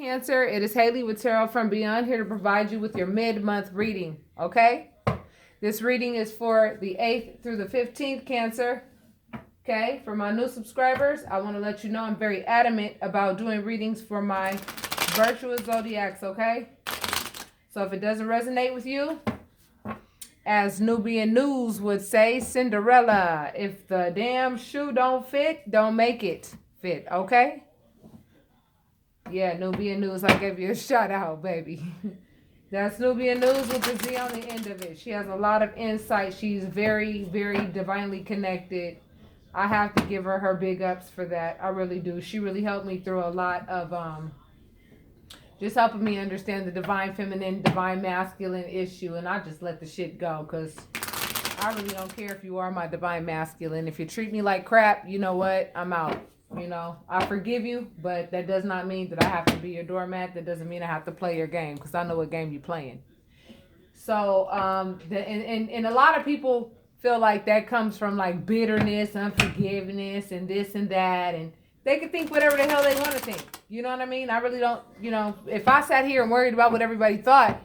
Cancer. It is Haley with Tarot from Beyond, here to provide you with your mid-month reading, okay? This reading is for the 8th through the 15th, Cancer. Okay, for my new subscribers, I want to let you know I'm very adamant about doing readings for my virtuous zodiacs, okay? So if it doesn't resonate with you, as Nubian News would say, Cinderella, if the damn shoe don't fit, don't make it fit, okay? Yeah, Nubian News, I gave you a shout out, baby. That's Nubian News with the Z on the end of it. She has a lot of insight. She's very, very divinely connected. I have to give her big ups for that. I really do. She really helped me through a lot of just helping me understand the divine feminine, divine masculine issue. And I just let the shit go because I really don't care if you are my divine masculine. If you treat me like crap, you know what? I'm out. You know, I forgive you, but that does not mean that I have to be your doormat. That doesn't mean I have to play your game because I know what game you're playing. So, and a lot of people feel like that comes from like bitterness, unforgiveness, and this and that. And they can think whatever the hell they want to think. You know what I mean? I really don't, you know, if I sat here and worried about what everybody thought,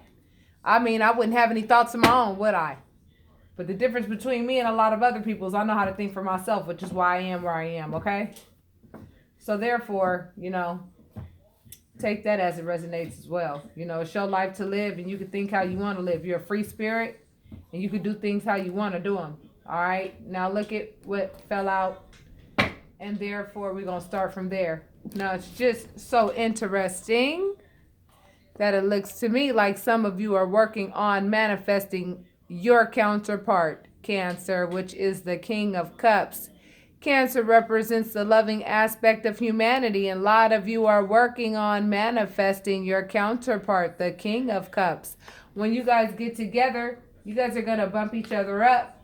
I mean, I wouldn't have any thoughts of my own, would I? But the difference between me and a lot of other people is I know how to think for myself, which is why I am where I am, okay? So therefore, you know, take that as it resonates as well. You know, it's your life to live and you can think how you want to live. You're a free spirit and you can do things how you want to do them. All right. Now look at what fell out. And therefore, we're going to start from there. Now, it's just so interesting that it looks to me like some of you are working on manifesting your counterpart, Cancer, which is the King of Cups. Cancer represents the loving aspect of humanity, and a lot of you are working on manifesting your counterpart, the King of Cups. When you guys get together, you guys are going to bump each other up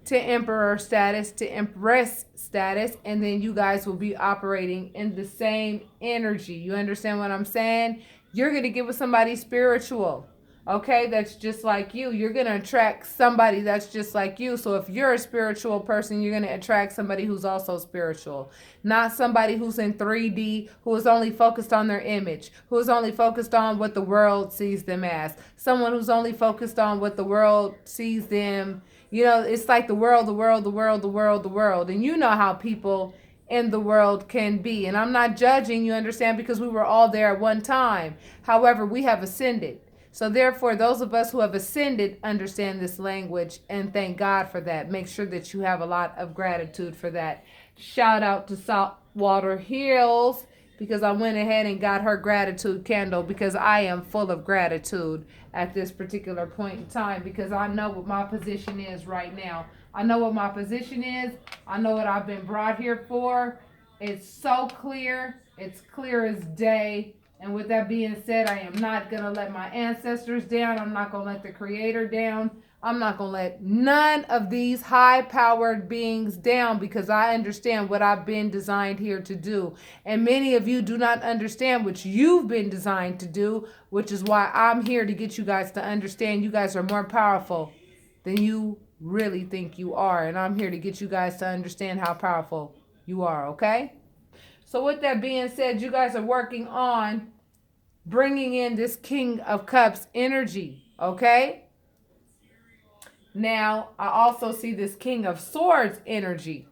to emperor status, to empress status, and then you guys will be operating in the same energy. You understand what I'm saying? You're going to get with somebody spiritual. Okay, that's just like you. You're going to attract somebody that's just like you. So if you're a spiritual person, you're going to attract somebody who's also spiritual. Not somebody who's in 3D, who is only focused on their image, who is only focused on what the world sees them as. Someone who's only focused on what the world sees them. You know, it's like the world. And you know how people in the world can be. And I'm not judging, you understand, because we were all there at one time. However, we have ascended. So therefore, those of us who have ascended understand this language, and thank God for that. Make sure that you have a lot of gratitude for that. Shout out to Saltwater Hills, because I went ahead and got her gratitude candle, because I am full of gratitude at this particular point in time, because I know what my position is right now. I know what my position is. I know what I've been brought here for. It's so clear. It's clear as day. And with that being said, I am not going to let my ancestors down. I'm not going to let the Creator down. I'm not going to let none of these high-powered beings down, because I understand what I've been designed here to do. And many of you do not understand what you've been designed to do, which is why I'm here to get you guys to understand you guys are more powerful than you really think you are. And I'm here to get you guys to understand how powerful you are, okay? So with that being said, you guys are working on bringing in this King of Cups energy, okay? Now, I also see this King of Swords energy.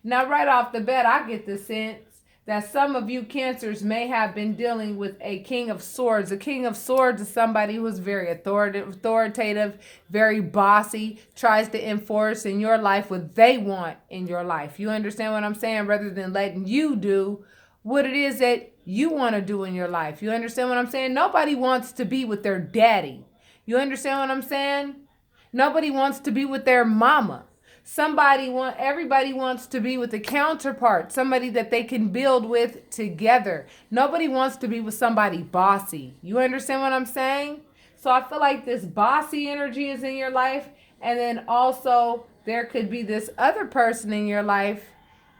Now, right off the bat, I get the sense that some of you Cancers may have been dealing with a King of Swords. A King of Swords is somebody who is very authoritative, very bossy, tries to enforce in your life what they want in your life. You understand what I'm saying? Rather than letting you do what it is that you want to do in your life. You understand what I'm saying? Nobody wants to be with their daddy. You understand what I'm saying? Nobody wants to be with their mama. Everybody wants to be with a counterpart, somebody that they can build with together. Nobody wants to be with somebody bossy. You understand what I'm saying? So I feel like this bossy energy is in your life. And then also there could be this other person in your life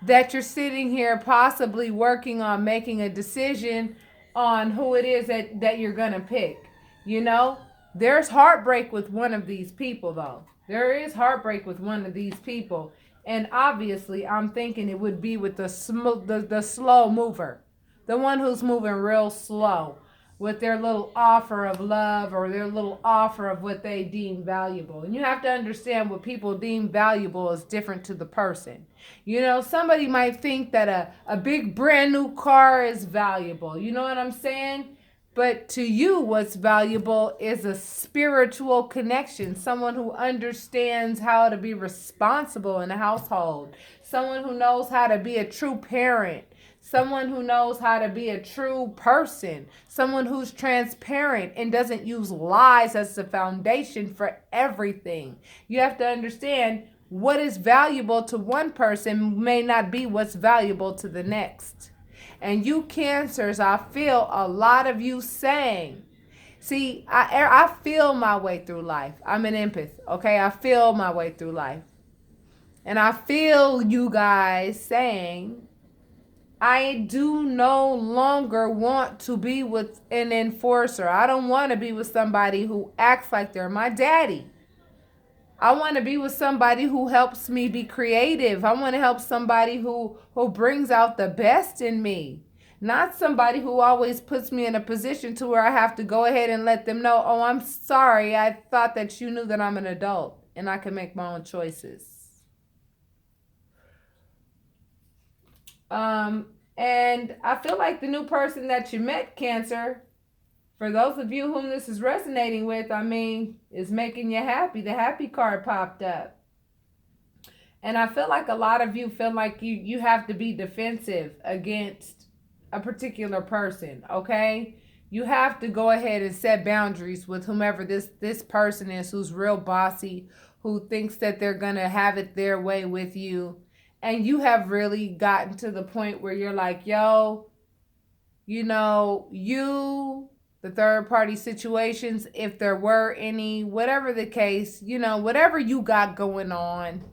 that you're sitting here possibly working on making a decision on who it is that you're going to pick. You know, there's heartbreak with one of these people, though. There is heartbreak with one of these people. And obviously, I'm thinking it would be with the slow mover. The one who's moving real slow with their little offer of love or their little offer of what they deem valuable. And you have to understand what people deem valuable is different to the person. You know, somebody might think that a big brand new car is valuable. You know what I'm saying? But to you, what's valuable is a spiritual connection. Someone who understands how to be responsible in a household. Someone who knows how to be a true parent. Someone who knows how to be a true person. Someone who's transparent and doesn't use lies as the foundation for everything. You have to understand what is valuable to one person may not be what's valuable to the next. And you Cancers, I feel a lot of you saying, see, I feel my way through life. I'm an empath, okay? I feel my way through life. And I feel you guys saying, I do no longer want to be with an enforcer. I don't want to be with somebody who acts like they're my daddy. I want to be with somebody who helps me be creative. I want to help somebody who brings out the best in me. Not somebody who always puts me in a position to where I have to go ahead and let them know, oh, I'm sorry. I thought that you knew that I'm an adult and I can make my own choices. And I feel like the new person that you met, Cancer, for those of you whom this is resonating with, I mean, is making you happy. The happy card popped up. And I feel like a lot of you feel like you have to be defensive against a particular person, okay? You have to go ahead and set boundaries with whomever this person is who's real bossy, who thinks that they're going to have it their way with you. And you have really gotten to the point where you're like, yo, you know, the third party situations, if there were any, whatever the case, you know, whatever you got going on,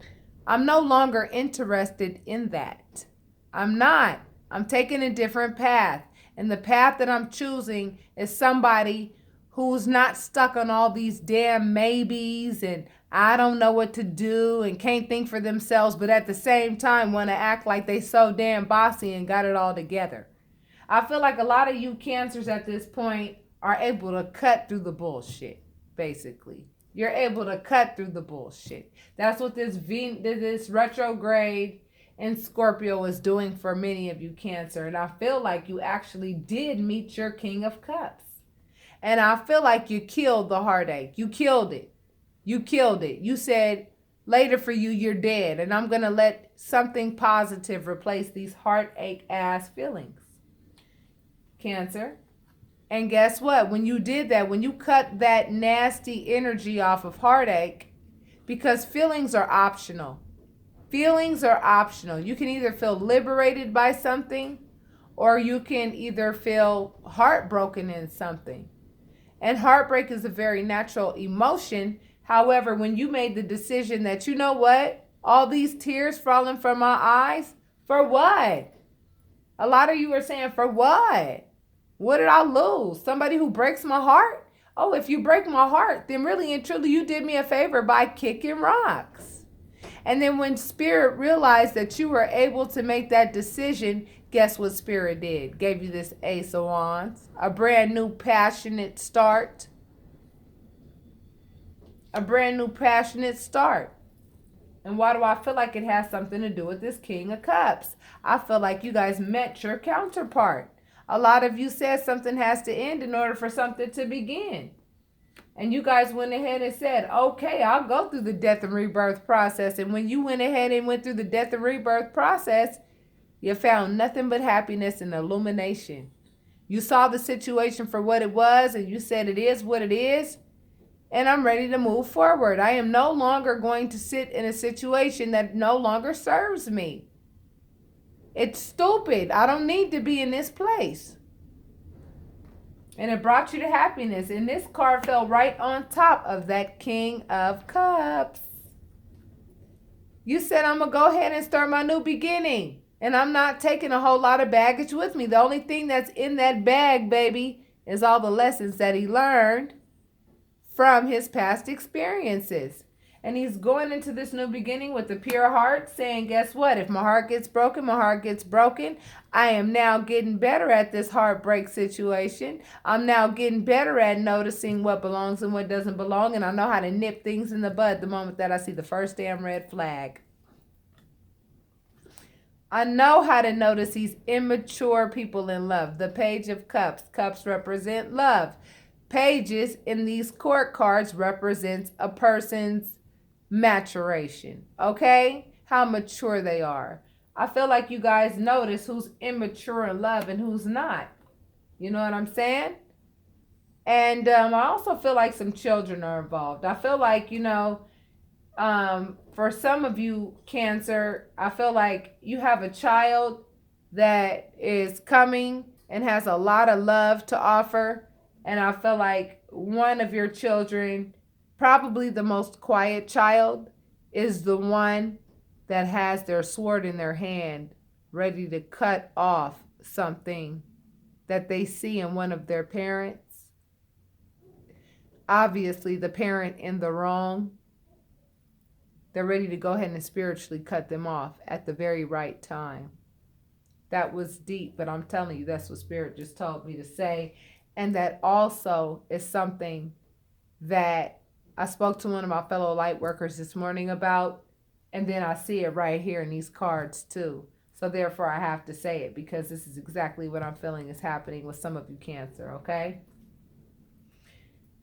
I'm no longer interested in that. I'm not. I'm taking a different path. And the path that I'm choosing is somebody who's not stuck on all these damn maybes and I don't know what to do and can't think for themselves, but at the same time want to act like they so damn bossy and got it all together. I feel like a lot of you Cancers at this point are able to cut through the bullshit, basically. You're able to cut through the bullshit. That's what this retrograde in Scorpio is doing for many of you Cancer. And I feel like you actually did meet your King of Cups. And I feel like you killed the heartache. You killed it. You killed it. You said, later for you, you're dead. And I'm going to let something positive replace these heartache ass feelings. Cancer. And guess what? When you did that, when you cut that nasty energy off of heartache, because feelings are optional. Feelings are optional. You can either feel liberated by something or you can either feel heartbroken in something. And heartbreak is a very natural emotion. However, when you made the decision that, you know what, all these tears falling from my eyes, for what? A lot of you are saying, for what? What did I lose? Somebody who breaks my heart? Oh, if you break my heart, then really and truly you did me a favor by kicking rocks. And then when Spirit realized that you were able to make that decision, guess what Spirit did? Gave you this Ace of Wands, a brand new passionate start. A brand new passionate start. And why do I feel like it has something to do with this King of Cups? I feel like you guys met your counterpart. A lot of you said something has to end in order for something to begin. And you guys went ahead and said, okay, I'll go through the death and rebirth process. And when you went ahead and went through the death and rebirth process, you found nothing but happiness and illumination. You saw the situation for what it was and you said it is what it is. And I'm ready to move forward. I am no longer going to sit in a situation that no longer serves me. It's stupid. I don't need to be in this place. And it brought you to happiness. And this card fell right on top of that King of Cups. You said, I'm going to go ahead and start my new beginning. And I'm not taking a whole lot of baggage with me. The only thing that's in that bag, baby, is all the lessons that he learned from his past experiences. And he's going into this new beginning with a pure heart, saying, guess what? If my heart gets broken, my heart gets broken. I am now getting better at this heartbreak situation. I'm now getting better at noticing what belongs and what doesn't belong. And I know how to nip things in the bud the moment that I see the first damn red flag. I know how to notice these immature people in love. The Page of Cups. Cups represent love. Pages in these court cards represents a person's maturation, okay? How mature they are. I feel like you guys notice who's immature in love and who's not. You know what I'm saying? And I also feel like some children are involved. I feel like, for some of you, Cancer, I feel like you have a child that is coming and has a lot of love to offer. And I feel like one of your children, probably the most quiet child, is the one that has their sword in their hand, ready to cut off something that they see in one of their parents. Obviously, the parent in the wrong. They're ready to go ahead and spiritually cut them off at the very right time. That was deep, but I'm telling you, that's what Spirit just told me to say. And that also is something that I spoke to one of my fellow light workers this morning about, and then I see it right here in these cards too. So therefore I have to say it, because this is exactly what I'm feeling is happening with some of you, Cancer, okay?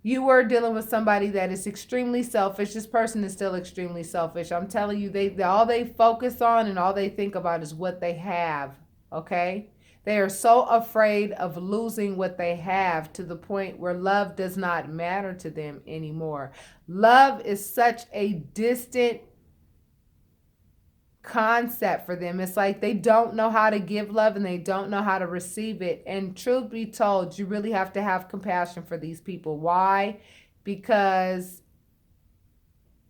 You were dealing with somebody that is extremely selfish. This person is still extremely selfish. I'm telling you, all they focus on and all they think about is what they have, okay? They are so afraid of losing what they have to the point where love does not matter to them anymore. Love is such a distant concept for them. It's like they don't know how to give love and they don't know how to receive it. And truth be told, you really have to have compassion for these people. Why? Because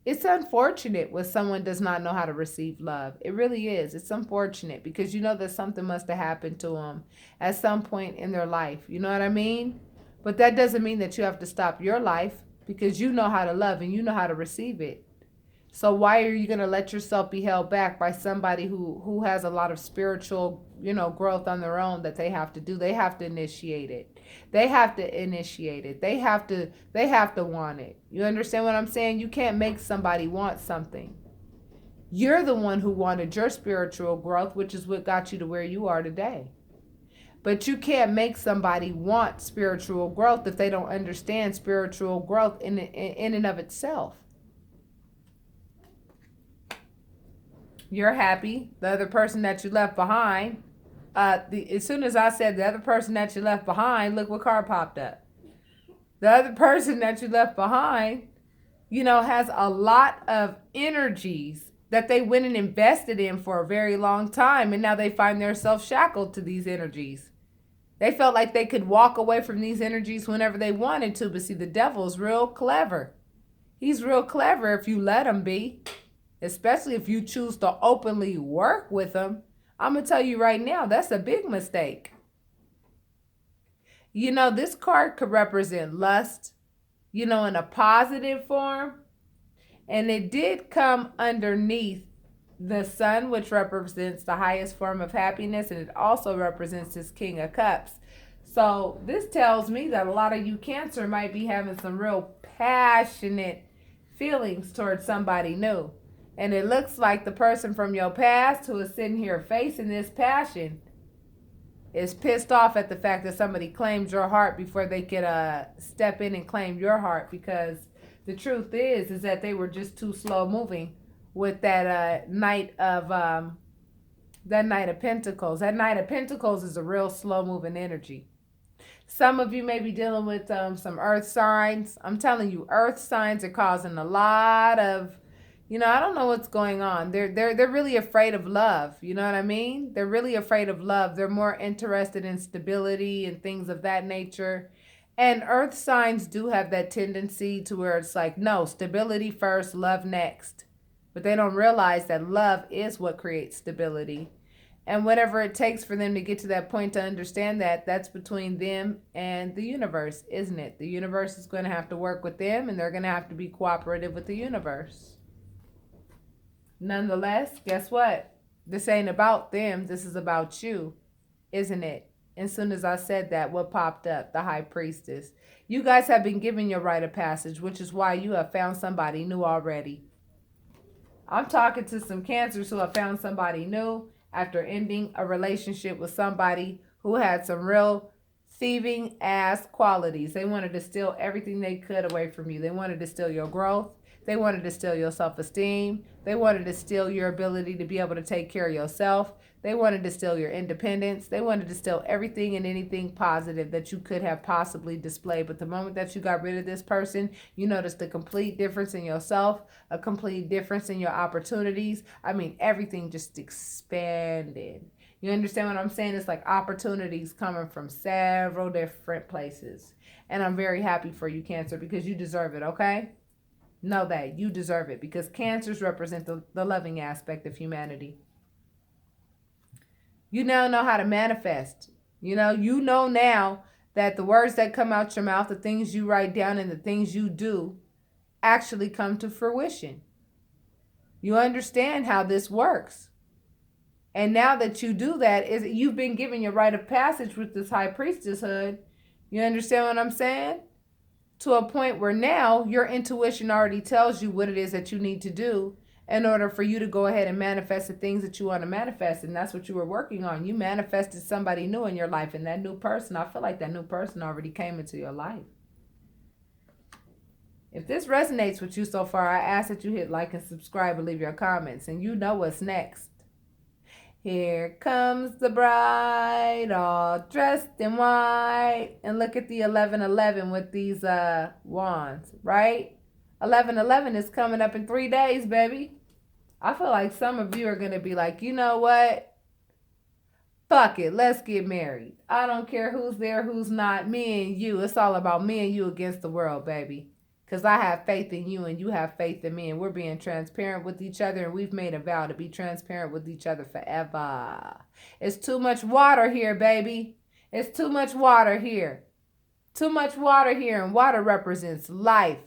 it's unfortunate when someone does not know how to receive love. It really is. It's unfortunate because you know that something must have happened to them at some point in their life. You know what I mean? But that doesn't mean that you have to stop your life, because you know how to love and you know how to receive it. So why are you going to let yourself be held back by somebody who has a lot of spiritual, growth on their own that they have to do? They have to initiate it. They have to initiate it. They have to want it. You understand what I'm saying? You can't make somebody want something. You're the one who wanted your spiritual growth, which is what got you to where you are today. But you can't make somebody want spiritual growth if they don't understand spiritual growth in and of itself. You're happy. The other person that you left behind, as soon as I said the other person that you left behind, look what card popped up. The other person that you left behind, has a lot of energies that they went and invested in for a very long time, and now they find themselves shackled to these energies. They felt like they could walk away from these energies whenever they wanted to, but see, the devil's real clever. He's real clever if you let him be. Especially if you choose to openly work with them. I'm going to tell you right now, that's a big mistake. This card could represent lust, in a positive form. And it did come underneath the sun, which represents the highest form of happiness. And it also represents this King of Cups. So this tells me that a lot of you, Cancer, might be having some real passionate feelings towards somebody new. And it looks like the person from your past who is sitting here facing this passion is pissed off at the fact that somebody claimed your heart before they could step in and claim your heart, because the truth is that they were just too slow moving with that Knight of Pentacles. That Knight of Pentacles is a real slow moving energy. Some of you may be dealing with some earth signs. I'm telling you, earth signs are causing a lot of, I don't know what's going on. They're really afraid of love. You know what I mean? They're really afraid of love. They're more interested in stability and things of that nature. And earth signs do have that tendency to where it's like, no, stability first, love next. But they don't realize that love is what creates stability. And whatever it takes for them to get to that point to understand that, that's between them and the universe, isn't it? The universe is going to have to work with them, and they're going to have to be cooperative with the universe. Nonetheless, guess what? This ain't about them. This is about you, isn't it? As soon as I said that, what popped up? The high priestess. You guys have been given your rite of passage, which is why you have found somebody new already. I'm talking to some Cancers who have found somebody new after ending a relationship with somebody who had some real thieving ass qualities. They wanted to steal everything they could away from you. They wanted to steal your growth. They wanted to steal your self-esteem. They wanted to steal your ability to be able to take care of yourself. They wanted to steal your independence. They wanted to steal everything and anything positive that you could have possibly displayed. But the moment that you got rid of this person, you noticed a complete difference in yourself, a complete difference in your opportunities. I mean, everything just expanded. You understand what I'm saying? It's like opportunities coming from several different places. And I'm very happy for you, Cancer, because you deserve it, okay? Know that you deserve it, because Cancers represent the loving aspect of humanity. You now know how to manifest. You know now that the words that come out your mouth, the things you write down, and the things you do actually come to fruition. You understand how this works. And now that you do that, you've been given your rite of passage with this high priestesshood. You understand what I'm saying? To a point where now your intuition already tells you what it is that you need to do in order for you to go ahead and manifest the things that you want to manifest. And that's what you were working on. You manifested somebody new in your life, and that new person, I feel like that new person already came into your life. If this resonates with you so far, I ask that you hit like and subscribe and leave your comments. And you know what's next. Here comes the bride, all dressed in white. And look at the 1111 with these wands, right? 1111 is coming up in 3 days, baby. I feel like some of you are going to be like, you know what? Fuck it, let's get married. I don't care who's there, who's not. Me and you. It's all about me and you against the world, baby. Because I have faith in you and you have faith in me, and we're being transparent with each other, and we've made a vow to be transparent with each other forever. It's too much water here, baby. It's too much water here. Too much water here, and water represents life.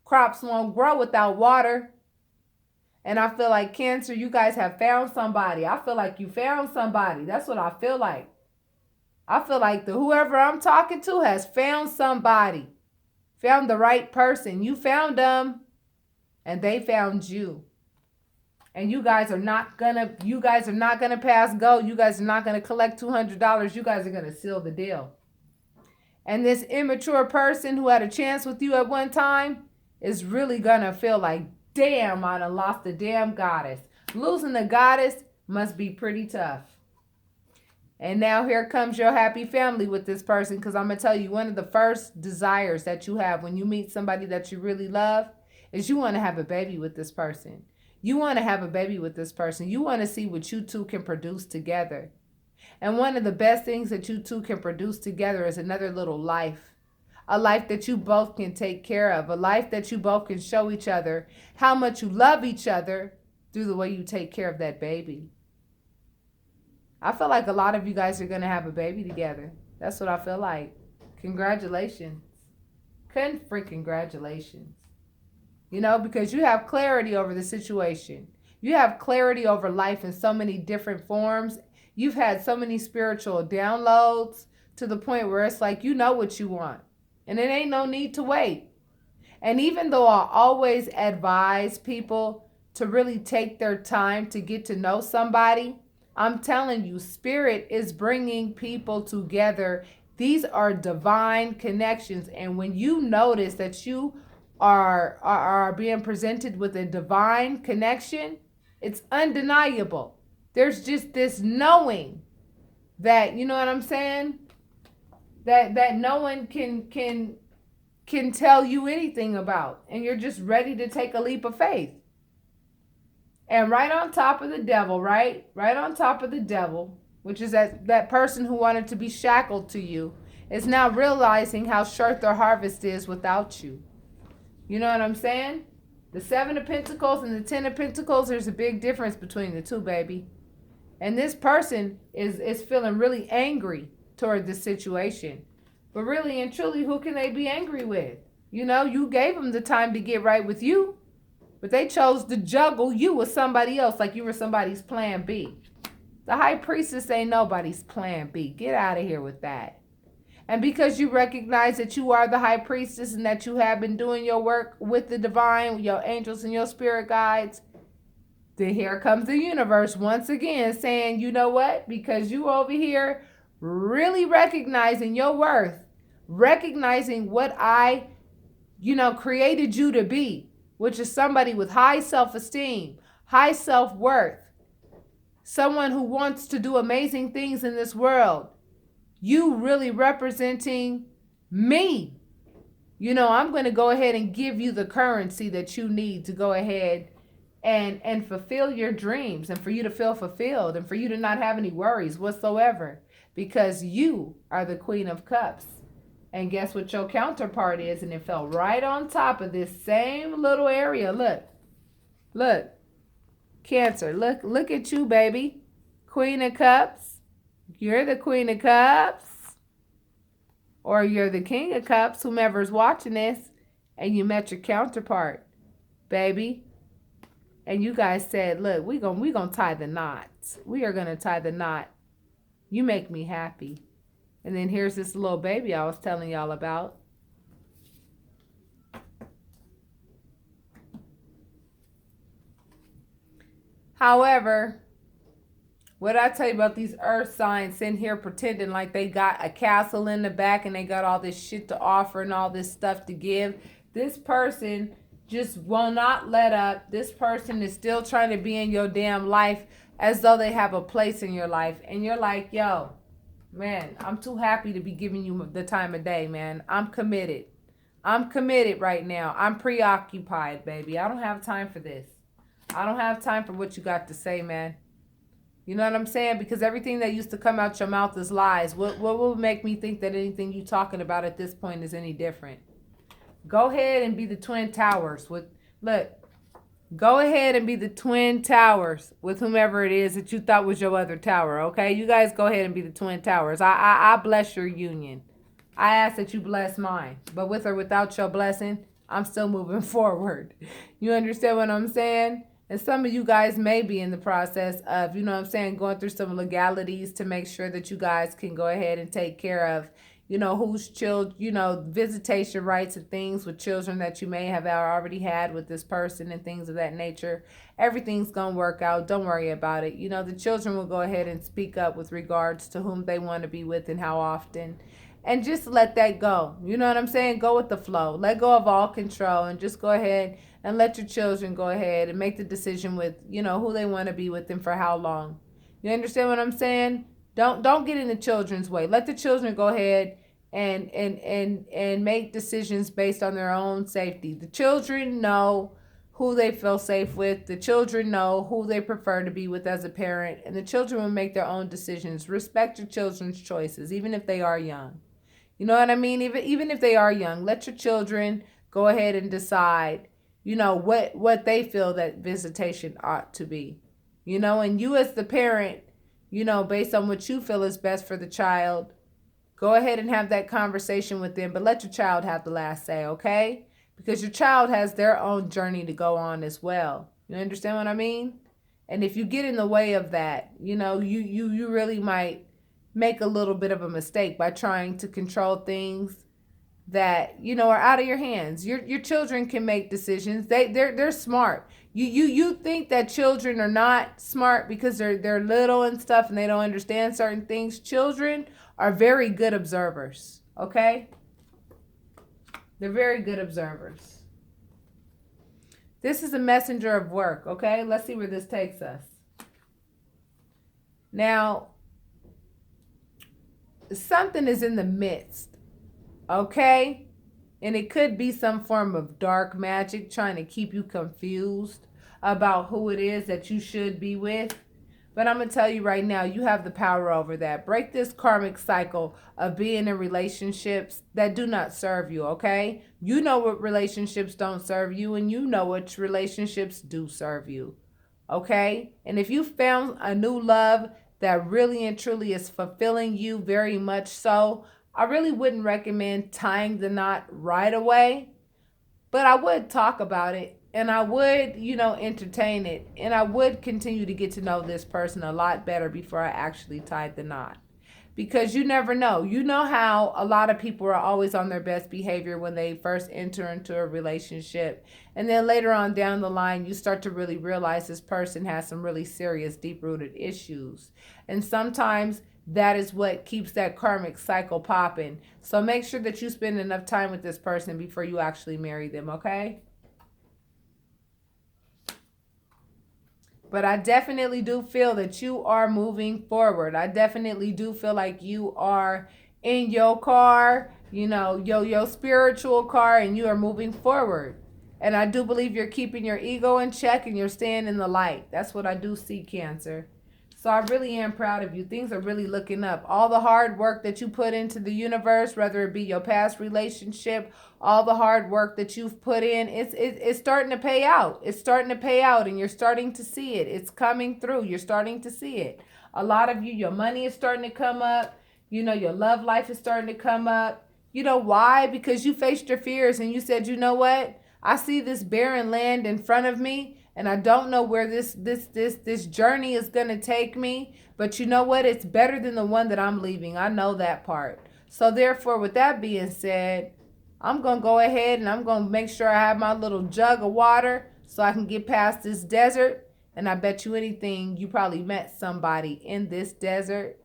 Crops won't grow without water. And I feel like, Cancer, you guys have found somebody. I feel like you found somebody. That's what I feel like. I feel like whoever I'm talking to has found somebody. Found the right person. You found them, and they found you. And you guys are not gonna pass go. You guys are not gonna collect $200. You guys are gonna seal the deal. And this immature person who had a chance with you at one time is really gonna feel like, damn, I done lost the damn goddess. Losing the goddess must be pretty tough. And now here comes your happy family with this person, because I'm going to tell you, one of the first desires that you have when you meet somebody that you really love is you want to have a baby with this person. You want to have a baby with this person. You want to see what you two can produce together. And one of the best things that you two can produce together is another little life. A life that you both can take care of. A life that you both can show each other how much you love each other through the way you take care of that baby. I feel like a lot of you guys are going to have a baby together. That's what I feel like. Congratulations. Congratulations. You know, because you have clarity over the situation. You have clarity over life in so many different forms. You've had so many spiritual downloads to the point where it's like, you know what you want. And it ain't no need to wait. And even though I always advise people to really take their time to get to know somebody, I'm telling you, Spirit is bringing people together. These are divine connections. And when you notice that you are being presented with a divine connection, it's undeniable. There's just this knowing that, you know what I'm saying? That no one can tell you anything about. And you're just ready to take a leap of faith. And right on top of the devil, right on top of the devil, which is that person who wanted to be shackled to you, is now realizing how short their harvest is without you. You know what I'm saying? The 7 of Pentacles and the 10 of Pentacles, there's a big difference between the two, baby. And this person is feeling really angry toward this situation. But really and truly, who can they be angry with? You know, you gave them the time to get right with you. But they chose to juggle you with somebody else like you were somebody's plan B. The high priestess ain't nobody's plan B. Get out of here with that. And because you recognize that you are the high priestess and that you have been doing your work with the divine, with your angels and your spirit guides, then here comes the universe once again saying, you know what? Because you over here really recognizing your worth, recognizing what I, created you to be, which is somebody with high self-esteem, high self-worth, someone who wants to do amazing things in this world. You really representing me. I'm going to go ahead and give you the currency that you need to go ahead and fulfill your dreams, and for you to feel fulfilled, and for you to not have any worries whatsoever, because you are the Queen of Cups. And guess what your counterpart is? And it fell right on top of this same little area. Look, Cancer, look at you, baby. Queen of Cups. You're the Queen of Cups, or you're the King of Cups, whomever's watching this, and you met your counterpart, baby. And you guys said, look, we gonna tie the knots. We are gonna tie the knot. You make me happy. And then here's this little baby I was telling y'all about. However, what I tell you about these earth signs sitting here pretending like they got a castle in the back and they got all this shit to offer and all this stuff to give. This person just will not let up. This person is still trying to be in your damn life as though they have a place in your life. And you're like, yo, man, I'm too happy to be giving you the time of day, man. I'm committed. I'm committed right now. I'm preoccupied, baby. I don't have time for this. I don't have time for what you got to say, man. You know what I'm saying? Because everything that used to come out your mouth is lies. What will make me think that anything you talking about at this point is any different? Go ahead and be the Twin Towers with, go ahead and be the Twin Towers with whomever it is that you thought was your other tower, okay? You guys go ahead and be the Twin Towers. I bless your union. I ask that you bless mine. But with or without your blessing, I'm still moving forward. You understand what I'm saying? And some of you guys may be in the process of, going through some legalities to make sure that you guys can go ahead and take care of, whose children, visitation rights and things with children that you may have already had with this person and things of that nature. Everything's going to work out. Don't worry about it. The children will go ahead and speak up with regards to whom they want to be with and how often. And just let that go. You know what I'm saying? Go with the flow. Let go of all control and just go ahead and let your children go ahead and make the decision with, who they want to be with and for how long. You understand what I'm saying? Don't get in the children's way. Let the children go ahead and make decisions based on their own safety. The children know who they feel safe with. The children know who they prefer to be with as a parent. And the children will make their own decisions. Respect your children's choices, even if they are young. You know what I mean? Even if they are young, let your children go ahead and decide, what they feel that visitation ought to be. And you as the parent, based on what you feel is best for the child, go ahead and have that conversation with them, but let your child have the last say, okay? Because your child has their own journey to go on as well. You understand what I mean? And if you get in the way of that, you really might make a little bit of a mistake by trying to control things that are out of your hands. Your children can make decisions. They're smart. You think that children are not smart because they're little and stuff and they don't understand certain things. Children are very good observers, okay? They're very good observers. This is a messenger of work, okay? Let's see where this takes us. Now, something is in the midst, okay? And it could be some form of dark magic trying to keep you confused about who it is that you should be with. But I'm going to tell you right now, you have the power over that. Break this karmic cycle of being in relationships that do not serve you, okay? You know what relationships don't serve you, and you know which relationships do serve you, okay? And if you found a new love that really and truly is fulfilling you very much so, I really wouldn't recommend tying the knot right away, but I would talk about it. and I would, entertain it. And I would continue to get to know this person a lot better before I actually tied the knot. Because you never know. You know how a lot of people are always on their best behavior when they first enter into a relationship. And then later on down the line, you start to really realize this person has some really serious, deep-rooted issues. And sometimes that is what keeps that karmic cycle popping. So make sure that you spend enough time with this person before you actually marry them, okay? But I definitely do feel that you are moving forward. I definitely do feel like you are in your car, your spiritual car, and you are moving forward. And I do believe you're keeping your ego in check and you're staying in the light. That's what I do see, Cancer. So I really am proud of you. Things are really looking up. All the hard work that you put into the universe, whether it be your past relationship, all the hard work that you've put in, it's starting to pay out. It's starting to pay out, and you're starting to see it. It's coming through. You're starting to see it. A lot of you, your money is starting to come up. Your love life is starting to come up. You know why? Because you faced your fears and you said, you know what? I see this barren land in front of me. And I don't know where this journey is going to take me. But you know what? It's better than the one that I'm leaving. I know that part. So therefore, with that being said, I'm going to go ahead and I'm going to make sure I have my little jug of water so I can get past this desert. And I bet you anything, you probably met somebody in this desert.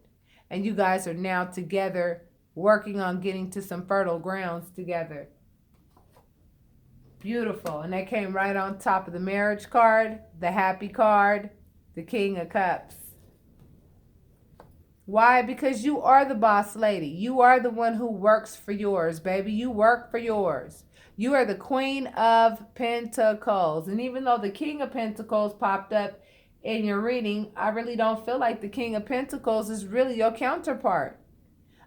And you guys are now together working on getting to some fertile grounds together. Beautiful. And that came right on top of the marriage card, the happy card, the King of Cups. Why? Because you are the boss lady. You are the one who works for yours, baby. You work for yours. You are the Queen of Pentacles. And even though the King of Pentacles popped up in your reading, I really don't feel like the King of Pentacles is really your counterpart.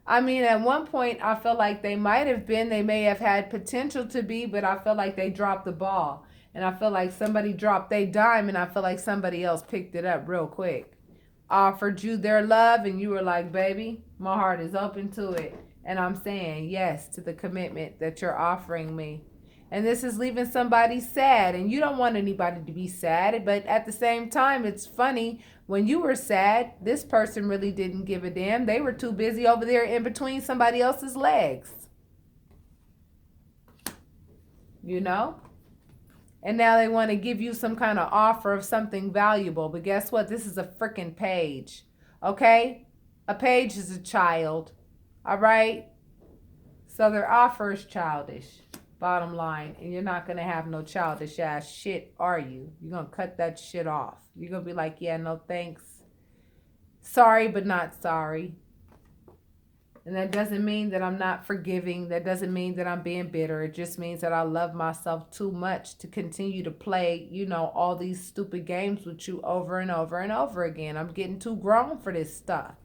I mean, at one point, I feel like they may have had potential to be, but I feel like they dropped the ball. And I feel like somebody dropped their dime, and I feel like somebody else picked it up real quick. Offered you their love, and you were like, baby, my heart is open to it. And I'm saying yes to the commitment that you're offering me. And this is leaving somebody sad, and you don't want anybody to be sad. But at the same time, it's funny. When you were sad, this person really didn't give a damn. They were too busy over there in between somebody else's legs. And now they want to give you some kind of offer of something valuable. But guess what? This is a freaking page. Okay? A page is a child. All right? So their offer is childish. Bottom line. And you're not going to have no childish ass shit, are you? You're going to cut that shit off. You're going to be like, yeah, no thanks. Sorry, but not sorry. And that doesn't mean that I'm not forgiving. That doesn't mean that I'm being bitter. It just means that I love myself too much to continue to play, all these stupid games with you over and over and over again. I'm getting too grown for this stuff.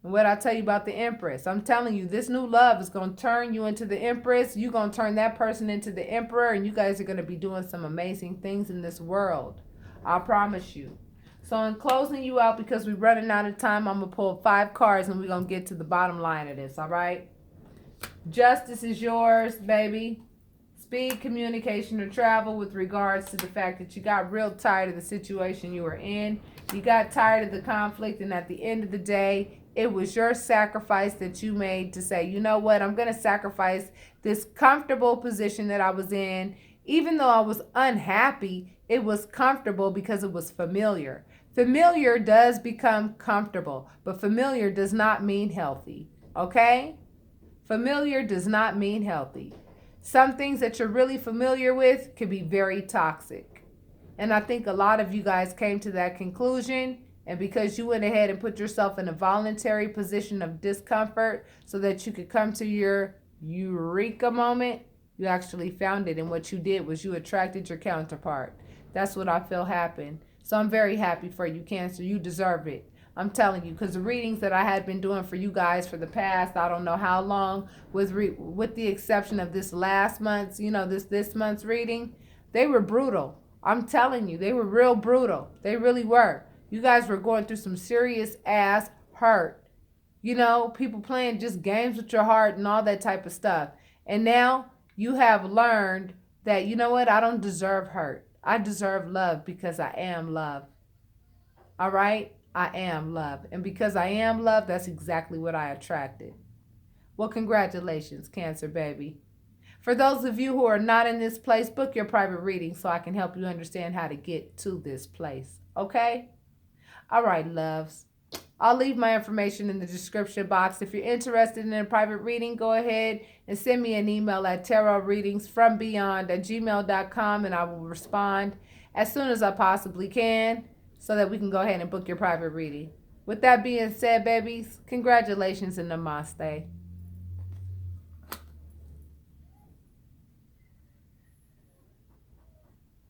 And what I tell you about the Empress, I'm telling you, this new love is going to turn you into the Empress. You're going to turn that person into the Emperor, and you guys are going to be doing some amazing things in this world. I promise you. So in closing you out, because we're running out of time, I'm going to pull 5 cards, and we're going to get to the bottom line of this, all right? Justice is yours, baby. Speed, communication, or travel with regards to the fact that you got real tired of the situation you were in. You got tired of the conflict, and at the end of the day, it was your sacrifice that you made to say, you know what, I'm going to sacrifice this comfortable position that I was in. Even though I was unhappy, it was comfortable because it was familiar. Familiar does become comfortable, but familiar does not mean healthy, okay? Familiar does not mean healthy. Some things that you're really familiar with can be very toxic. And I think a lot of you guys came to that conclusion. And because you went ahead and put yourself in a voluntary position of discomfort so that you could come to your eureka moment, you actually found it. And what you did was you attracted your counterpart. That's what I feel happened. So I'm very happy for you, Cancer. You deserve it. I'm telling you, because the readings that I had been doing for you guys for the past, I don't know how long, with the exception of this last month's, this month's reading, they were brutal. I'm telling you, they were real brutal. They really were. You guys were going through some serious ass hurt. People playing just games with your heart and all that type of stuff. And now you have learned that, you know what, I don't deserve hurt. I deserve love because I am love. All right? I am love. And because I am love, that's exactly what I attracted. Well, congratulations, Cancer baby. For those of you who are not in this place, book your private reading so I can help you understand how to get to this place. Okay? All right, loves. I'll leave my information in the description box. If you're interested in a private reading, go ahead and send me an email at tarotreadingsfrombeyond@gmail.com, and I will respond as soon as I possibly can so that we can go ahead and book your private reading. With that being said, babies, congratulations and namaste.